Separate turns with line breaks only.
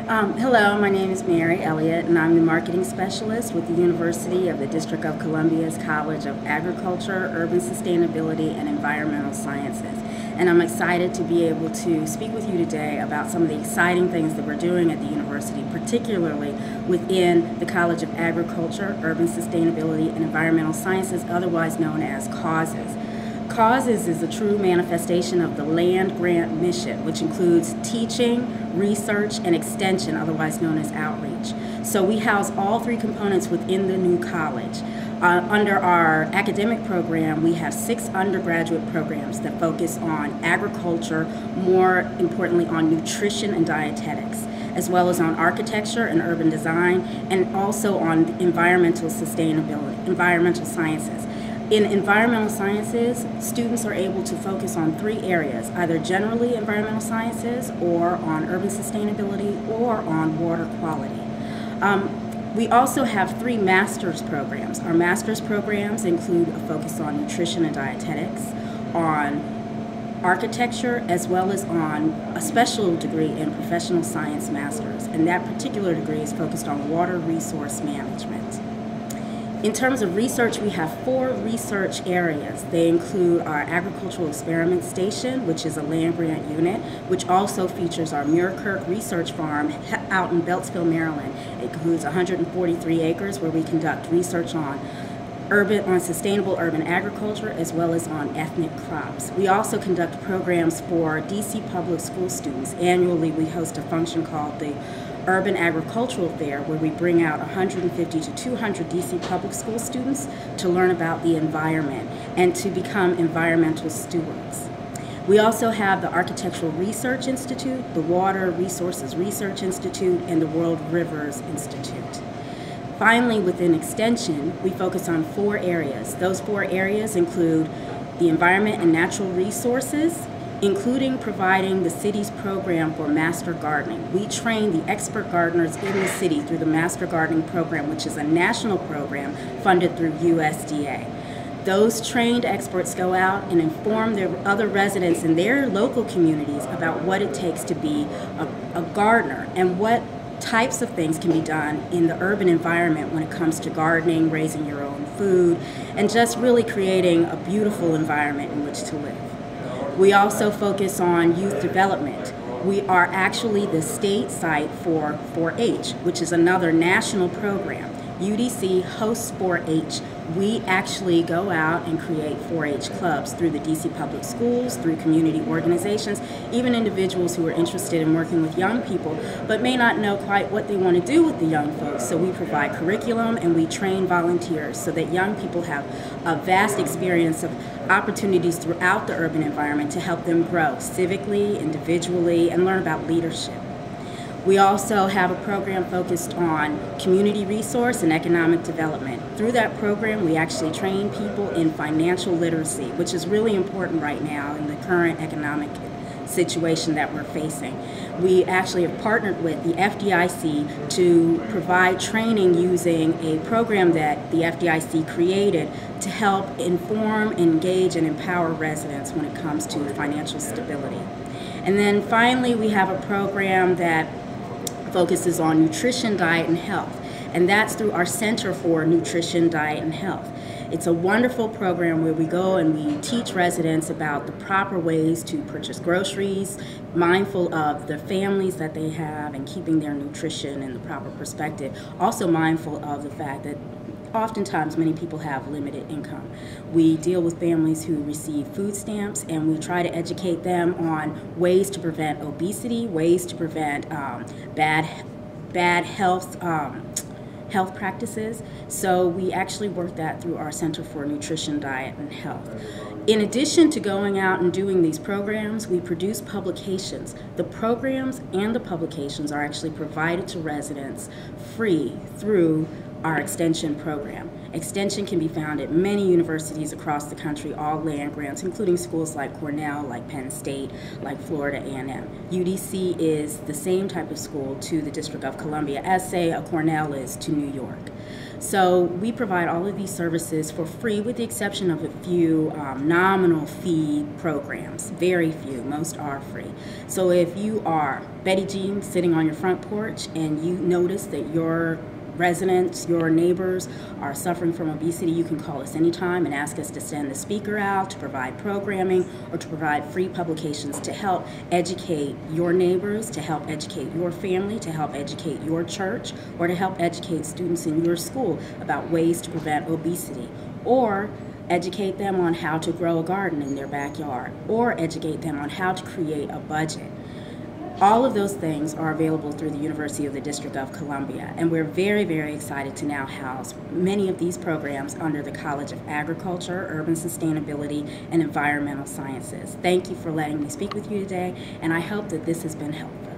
Hello, my name is Mary Elliott, and I'm the marketing specialist with the University of the District of Columbia's College of Agriculture, Urban Sustainability, and Environmental Sciences. And I'm excited to be able to speak with you today about some of the exciting things that we're doing at the university, particularly within the College of Agriculture, Urban Sustainability, and Environmental Sciences, otherwise known as CAUSES. CAUSES is a true manifestation of the land grant mission, which includes teaching, research, and extension, otherwise known as outreach. So we house all three components within the new college. Under our academic program, we have 6 undergraduate programs that focus on agriculture, more importantly on nutrition and dietetics, as well as on architecture and urban design, and also on environmental sustainability, environmental sciences. In environmental sciences, students are able to focus on 3 areas, either generally environmental sciences or on urban sustainability or on water quality. We also have 3 master's programs. Our master's programs include a focus on nutrition and dietetics, on architecture, as well as on a special degree in professional science masters. And that particular degree is focused on water resource management. In terms of research, we have 4 research areas. They include our Agricultural Experiment Station, which is a land grant unit, which also features our Muirkirk Research Farm out in Beltsville, Maryland. It includes 143 acres where we conduct research on sustainable urban agriculture as well as on ethnic crops. We also conduct programs for DC public school students. Annually, we host a function called the Urban Agricultural Fair, where we bring out 150 to 200 DC public school students to learn about the environment and to become environmental stewards. We also have the Architectural Research Institute, the Water Resources Research Institute, and the World Rivers Institute. Finally, within Extension, we focus on 4 areas. Those 4 areas include the environment and natural resources, including providing the city's program for master gardening. We train the expert gardeners in the city through the Master Gardening Program, which is a national program funded through USDA. Those trained experts go out and inform their other residents in their local communities about what it takes to be a gardener and what types of things can be done in the urban environment when it comes to gardening, raising your own food, and just really creating a beautiful environment in which to live. We also focus on youth development. We are actually the state site for 4-H, which is another national program. UDC hosts 4-H. We actually go out and create 4-H clubs through the DC public schools, through community organizations, even individuals who are interested in working with young people but may not know quite what they want to do with the young folks. So we provide curriculum and we train volunteers so that young people have a vast experience of opportunities throughout the urban environment to help them grow civically, individually, and learn about leadership. We also have a program focused on community resource and economic development. Through that program, we actually train people in financial literacy, which is really important right now in the current economic situation that we're facing. We actually have partnered with the FDIC to provide training using a program that the FDIC created to help inform, engage, and empower residents when it comes to financial stability. And then finally, we have a program that focuses on nutrition, diet, and health, and that's through our Center for Nutrition, Diet, and Health. It's a wonderful program where we go and we teach residents about the proper ways to purchase groceries, mindful of the families that they have and keeping their nutrition in the proper perspective, also mindful of the fact that oftentimes many people have limited income. We deal with families who receive food stamps, and we try to educate them on ways to prevent obesity, ways to prevent bad health practices. So we actually work that through our Center for Nutrition, Diet, and Health. In addition to going out and doing these programs, we produce publications. The programs and the publications are actually provided to residents free through our extension program. Extension can be found at many universities across the country, all land grants, including schools like Cornell, like Penn State, like Florida A&M. UDC is the same type of school to the District of Columbia as, say, a Cornell is to New York. So we provide all of these services for free with the exception of a few nominal fee programs. Very few, most are free. So if you are Betty Jean sitting on your front porch and you notice that your residents, your neighbors are suffering from obesity, you can call us anytime and ask us to send the speaker out, to provide programming, or to provide free publications to help educate your neighbors, to help educate your family, to help educate your church, or to help educate students in your school about ways to prevent obesity, or educate them on how to grow a garden in their backyard, or educate them on how to create a budget. All of those things are available through the University of the District of Columbia, and we're very, very excited to now house many of these programs under the College of Agriculture, Urban Sustainability, and Environmental Sciences. Thank you for letting me speak with you today, and I hope that this has been helpful.